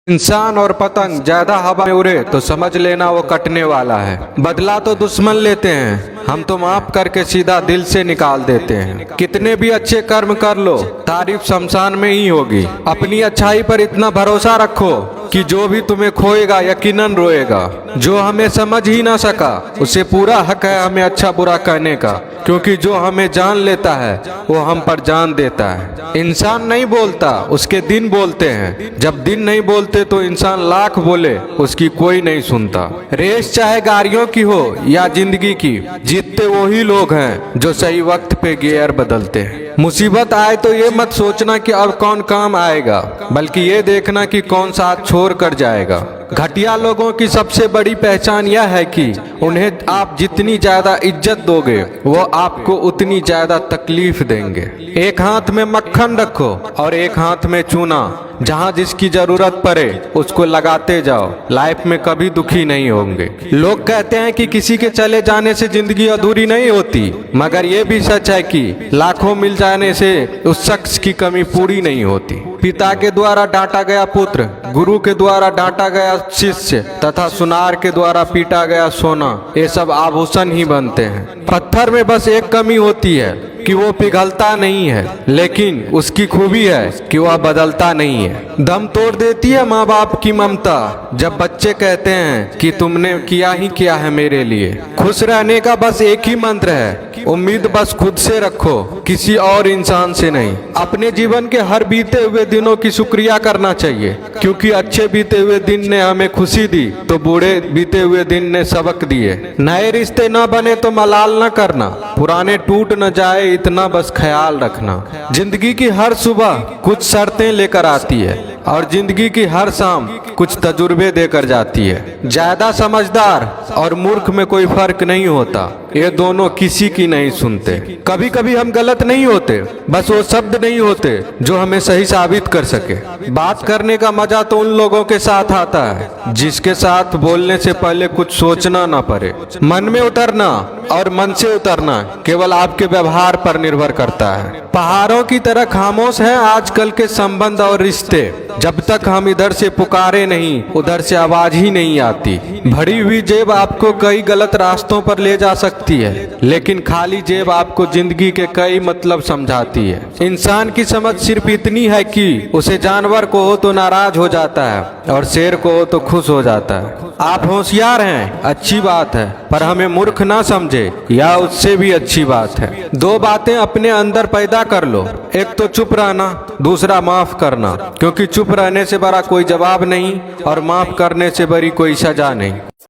इंसान और पतंग ज्यादा हवा में उड़े तो समझ लेना वो कटने वाला है। बदला तो दुश्मन लेते हैं, हम तो माफ करके सीधा दिल से निकाल देते हैं। कितने भी अच्छे कर्म कर लो, तारीफ शमशान में ही होगी। अपनी अच्छाई पर इतना भरोसा रखो कि जो भी तुम्हें खोएगा यकीनन रोएगा। जो हमें समझ ही ना सका उसे पूरा हक है हमें अच्छा बुरा कहने का, क्योंकि जो हमें जान लेता है वो हम पर जान देता है। इंसान नहीं बोलता, उसके दिन बोलते हैं। जब दिन नहीं बोलते तो इंसान लाख बोले उसकी कोई नहीं सुनता। रेस चाहे गाड़ियों की हो या जिंदगी की, जीतते वही लोग हैं जो सही वक्त पे गियर बदलते हैं। मुसीबत आए तो ये मत सोचना कि अब कौन काम आएगा, बल्कि ये देखना कि कौन साथ छोड़ कर जाएगा। घटिया लोगों की सबसे बड़ी पहचान यह है कि उन्हें आप जितनी ज्यादा इज्जत दोगे वो आपको उतनी ज्यादा तकलीफ देंगे। एक हाथ में मक्खन रखो और एक हाथ में चूना। जहाँ जिसकी जरूरत पड़े उसको लगाते जाओ, लाइफ में कभी दुखी नहीं होंगे। लोग कहते हैं कि किसी के चले जाने से जिंदगी अधूरी नहीं होती, मगर ये भी सच है कि लाखों मिल जाने से उस शख्स की कमी पूरी नहीं होती। पिता के द्वारा डांटा गया पुत्र, गुरु के द्वारा डांटा गया शिष्य तथा सुनार के द्वारा पीटा गया सोना, ये सब आभूषण ही बनते हैं। पत्थर में बस एक कमी होती है कि वो पिघलता नहीं है, लेकिन उसकी खूबी है कि वह बदलता नहीं है। दम तोड़ देती है माँ बाप की ममता जब बच्चे कहते हैं कि तुमने किया ही क्या है मेरे लिए। खुश रहने का बस एक ही मंत्र है, उम्मीद बस खुद से रखो, किसी और इंसान से नहीं। अपने जीवन के हर बीते हुए दिनों की शुक्रिया करना चाहिए, क्योंकि अच्छे बीते हुए दिन ने हमें खुशी दी तो बूढ़े बीते हुए दिन ने सबक दिए। नए रिश्ते न बने तो मलाल न करना, पुराने टूट न जाए इतना बस ख्याल रखना। जिंदगी की हर सुबह कुछ शर्तें लेकर आती है और जिंदगी की हर शाम कुछ तजुर्बे देकर जाती है। ज्यादा समझदार और मूर्ख में कोई फर्क नहीं होता, ये दोनों किसी की नहीं सुनते। कभी कभी हम गलत नहीं होते, बस वो शब्द नहीं होते जो हमें सही साबित कर सके। बात करने का मजा तो उन लोगों के साथ आता है जिसके साथ बोलने से पहले कुछ सोचना ना पड़े। मन में उतरना और मन से उतरना केवल आपके व्यवहार पर निर्भर करता है। पहाड़ों की तरह खामोश है आजकल के संबंध और रिश्ते। जब तक हम इधर से पुकारे नहीं उधर से आवाज ही नहीं आती। भरी हुई जेब आपको कई गलत रास्तों पर ले जा सकती है, लेकिन खाली जेब आपको जिंदगी के कई मतलब समझाती है। इंसान की समझ सिर्फ इतनी है कि उसे जानवर को हो तो नाराज हो जाता है और शेर को हो तो खुश हो जाता है। आप होशियार हैं, अच्छी बात है, पर हमें मूर्ख ना समझे या उससे भी अच्छी बात है। दो बातें अपने अंदर पैदा कर लो, एक तो चुप रहना, दूसरा माफ करना, क्योंकि चुप रहने से बड़ा कोई जवाब नहीं और माफ करने से बड़ी कोई सजा नहीं।